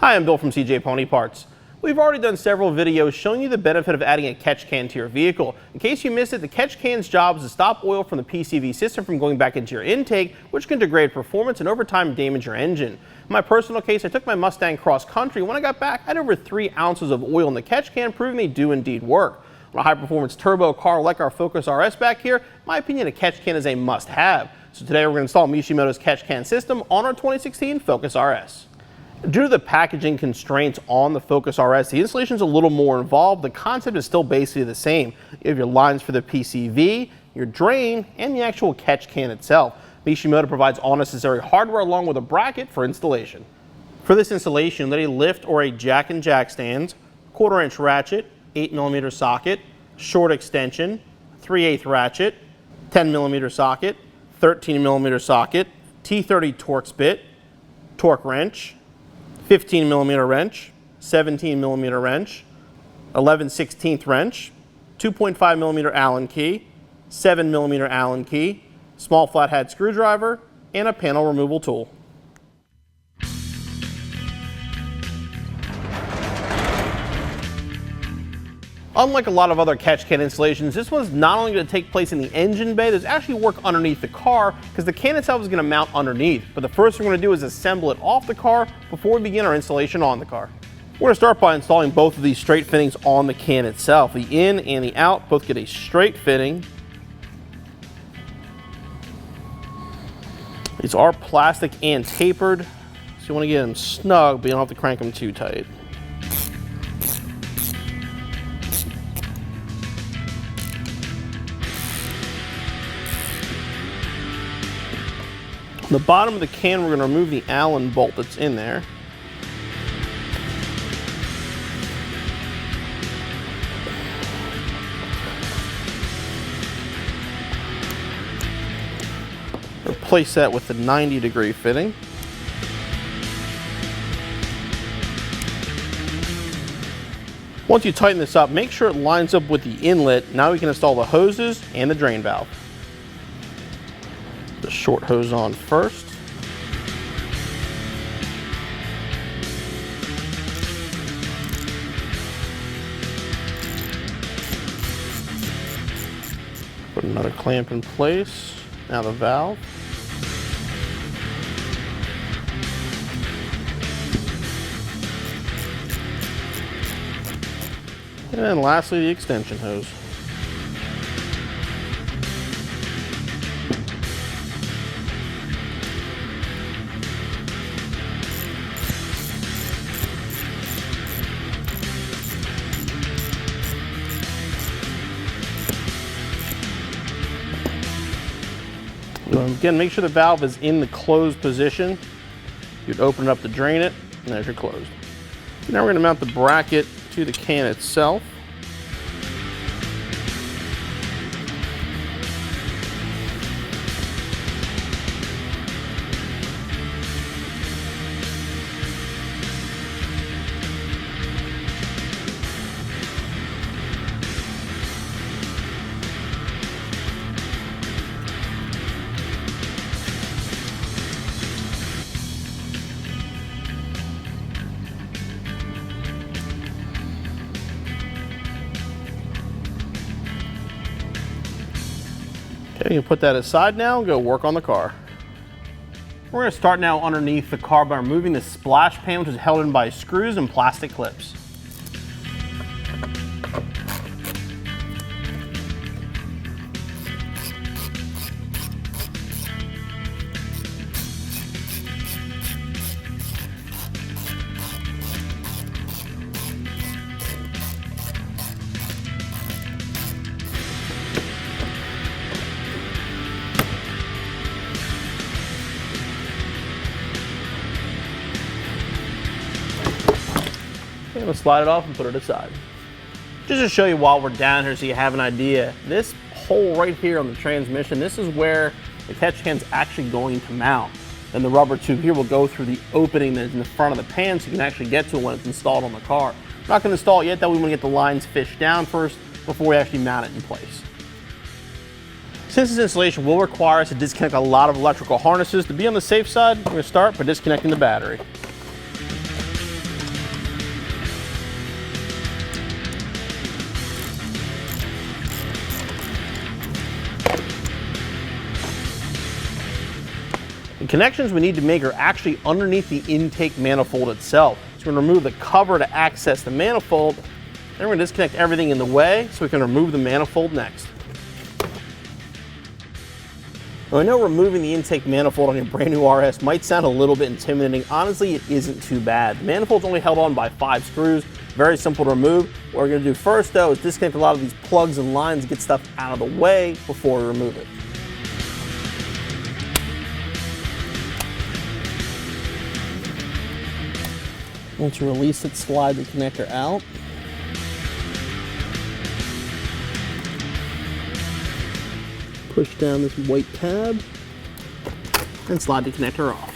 Hi, I'm Bill from CJ Pony Parts. We've already done several videos showing you the benefit of adding a catch can to your vehicle. In case you missed it, the catch can's job is to stop oil from the PCV system from going back into your intake, which can degrade performance and over time damage your engine. In my personal case, I took my Mustang cross country. When I got back, I had over 3 ounces of oil in the catch can, proving they do indeed work. On a high-performance turbo car like our Focus RS back here, in my opinion, a catch can is a must-have. So today we're going to install Mishimoto's catch can system on our 2016 Focus RS. Due to the packaging constraints on the Focus RS, the installation is a little more involved. The concept is still basically the same. You have your lines for the PCV, your drain, and the actual catch can itself. Mishimoto provides all necessary hardware along with a bracket for installation. For this installation, let a lift or a jack and jack stand, 1/4 inch ratchet, 8mm socket, short extension, 3/8 ratchet, 10mm socket, 13mm socket, T30 Torx bit, torque wrench, 15mm wrench, 17mm wrench, 11/16 wrench, 2.5mm Allen key, 7mm Allen key, small flathead screwdriver, and a panel removal tool. Unlike a lot of other catch can installations, this one's not only going to take place in the engine bay, there's actually work underneath the car because the can itself is going to mount underneath. But the first thing we're going to do is assemble it off the car before we begin our installation on the car. We're going to start by installing both of these straight fittings on the can itself. The in and the out both get a straight fitting. These are plastic and tapered, so you want to get them snug, but you don't have to crank them too tight. On the bottom of the can, we're going to remove the Allen bolt that's in there. Replace that with the 90-degree fitting. Once you tighten this up, make sure it lines up with the inlet. Now we can install the hoses and the drain valve. The short hose on first. Put another clamp in place. Now the valve. And then lastly, the extension hose. Again, make sure the valve is in the closed position. You'd open it up to drain it, and there's your closed. Now we're going to mount the bracket to the can itself. Okay, you can put that aside now and go work on the car. We're going to start now underneath the car by removing the splash pan, which is held in by screws and plastic clips. We'll slide it off and put it aside. Just to show you while we're down here so you have an idea, this hole right here on the transmission, this is where the catch can's actually going to mount. Then the rubber tube here will go through the opening that's in the front of the pan so you can actually get to it when it's installed on the car. We're not going to install it yet, though. We want to get the lines fished down first before we actually mount it in place. Since this installation will require us to disconnect a lot of electrical harnesses, to be on the safe side, we're going to start by disconnecting the battery. connections we need to make are actually underneath the intake manifold itself. So we're going to remove the cover to access the manifold. Then we're going to disconnect everything in the way so we can remove the manifold next. Now, I know removing the intake manifold on your brand new RS might sound a little bit intimidating. Honestly, it isn't too bad. The manifold's only held on by 5 screws. Very simple to remove. What we're going to do first, though, is disconnect a lot of these plugs and lines, get stuff out of the way before we remove it. Once you release it, slide the connector out. Push down this white tab and slide the connector off.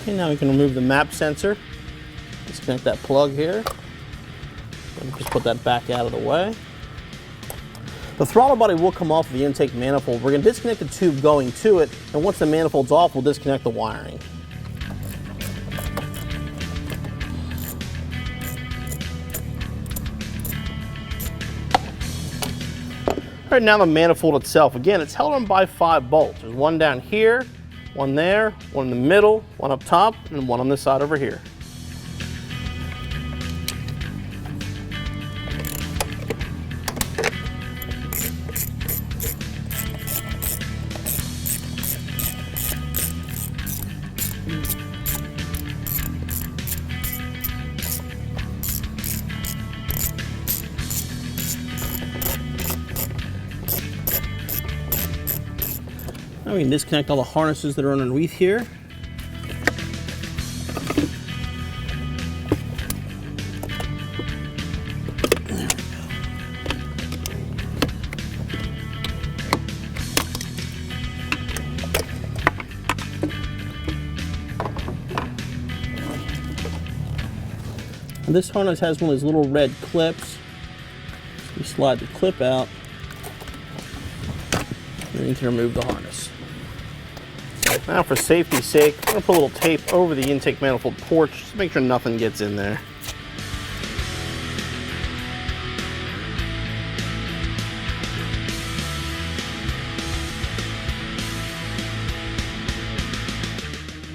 Okay, now we can remove the map sensor. Disconnect that plug here. And just put that back out of the way. The throttle body will come off of the intake manifold. We're going to disconnect the tube going to it, and once the manifold's off, we'll disconnect the wiring. Right now the manifold itself, again, it's held on by 5 bolts. There's one down here, one there, one in the middle, one up top, and one on this side over here. Now we can disconnect all the harnesses that are underneath here. There we go. And this harness has one of those little red clips. So you slide the clip out, and then you can remove the harness. Now for safety's sake, I'm going to put a little tape over the intake manifold porch just to make sure nothing gets in there.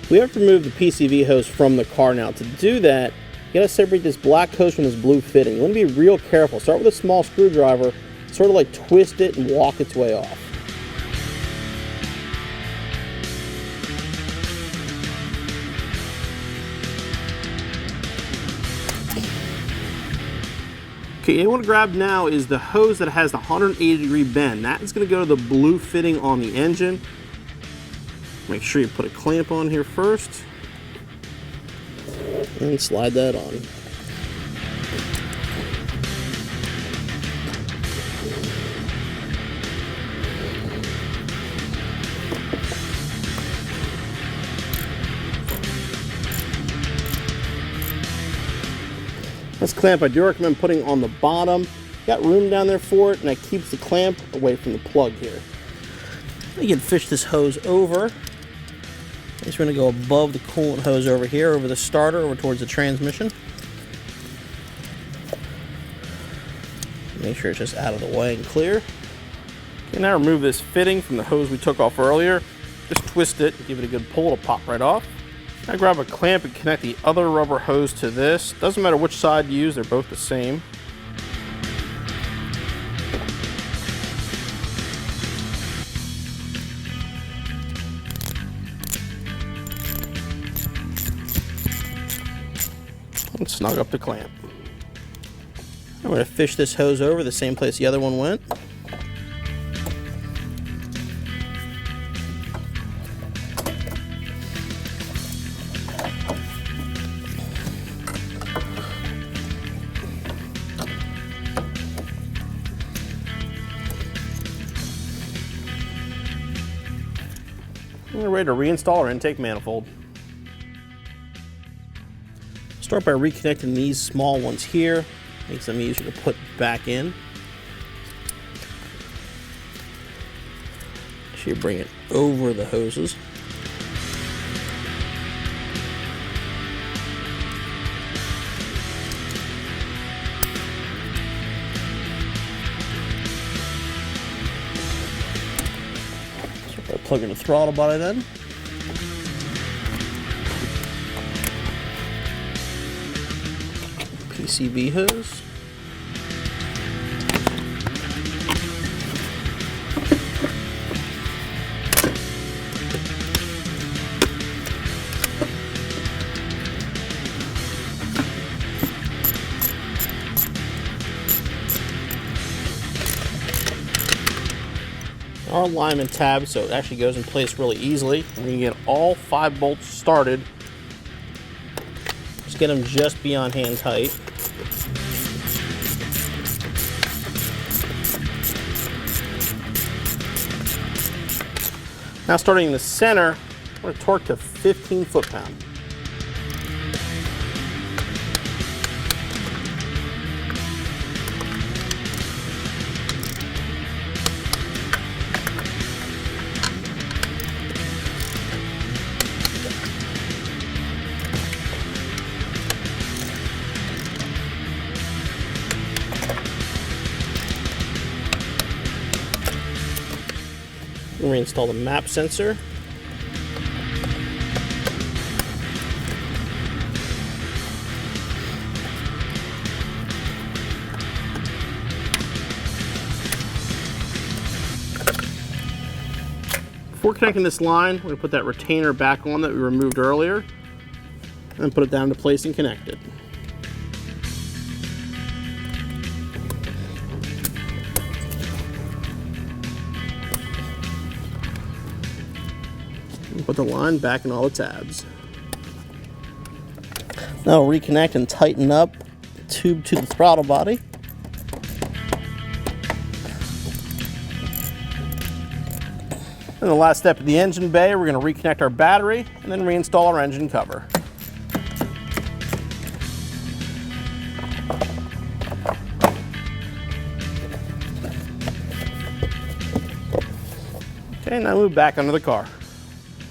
We have to remove the PCV hose from the car now. To do that, you got to separate this black hose from this blue fitting. You want to be real careful. Start with a small screwdriver, sort of like twist it and walk its way off. Okay, what you want to grab now is the hose that has the 180-degree bend. That is going to go to the blue fitting on the engine. Make sure you put a clamp on here first and slide that on. This clamp I do recommend putting on the bottom. Got room down there for it, and that keeps the clamp away from the plug here. You can fish this hose over. Just going to go above the coolant hose over here, over the starter, over towards the transmission. Make sure it's just out of the way and clear. Okay, now remove this fitting from the hose we took off earlier. Just twist it, give it a good pull, it'll pop right off. Now grab a clamp and connect the other rubber hose to this. Doesn't matter which side you use, they're both the same. And snug up the clamp. I'm going to fish this hose over the same place the other one went. We're ready to reinstall our intake manifold. Start by reconnecting these small ones here. Makes them easier to put back in. So you bring it over the hoses. Plug in the throttle body then. PCV hose. Our alignment tab, so it actually goes in place really easily. We're going to get all 5 bolts started. Just get them just beyond hand height. Now starting in the center, we're going to torque to 15 foot-pound. Reinstall the map sensor. Before connecting this line, we're going to put that retainer back on that we removed earlier and put it down into place and connect it. Put the line back in all the tabs. Now we'll reconnect and tighten up the tube to the throttle body. And the last step of the engine bay, we're going to reconnect our battery and then reinstall our engine cover. Okay, now move back under the car.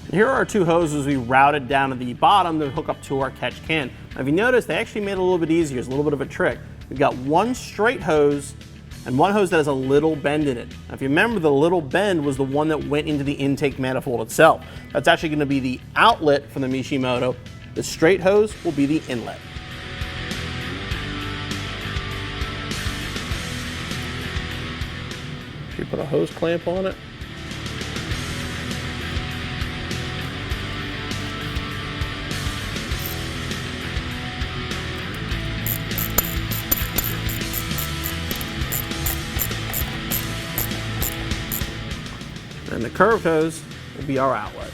Here are our 2 hoses we routed down to the bottom to hook up to our catch can. Now if you notice, they actually made it a little bit easier. It's a little bit of a trick. We've got 1 straight hose and 1 hose that has a little bend in it. Now if you remember, the little bend was the one that went into the intake manifold itself. That's actually going to be the outlet from the Mishimoto. The straight hose will be the inlet. You put a hose clamp on it. And the curved hose will be our outlet.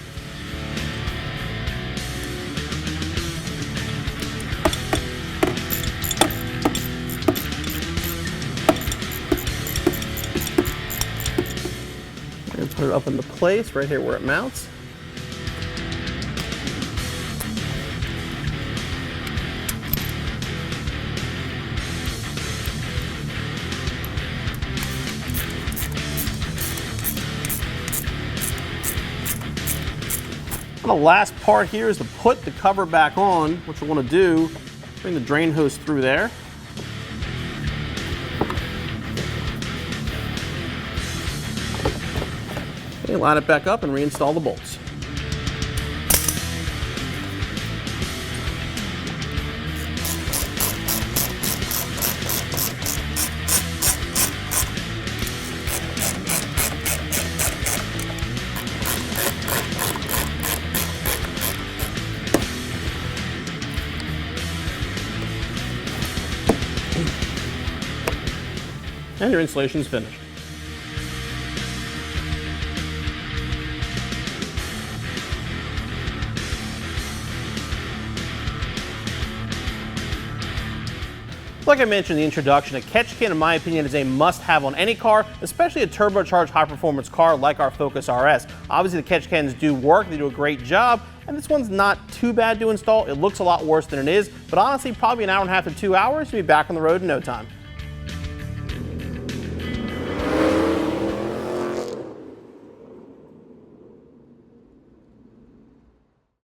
And put it up into place right here where it mounts. The last part here is to put the cover back on, which we'll want to do. Bring the drain hose through there. Okay, line it back up and reinstall the bolts. And your installation is finished. Like I mentioned in the introduction, a catch can, in my opinion, is a must-have on any car, especially a turbocharged high-performance car like our Focus RS. Obviously, the catch cans do work, they do a great job, and this one's not too bad to install. It looks a lot worse than it is, but honestly, probably an hour and a half to 2 hours, you'll be back on the road in no time.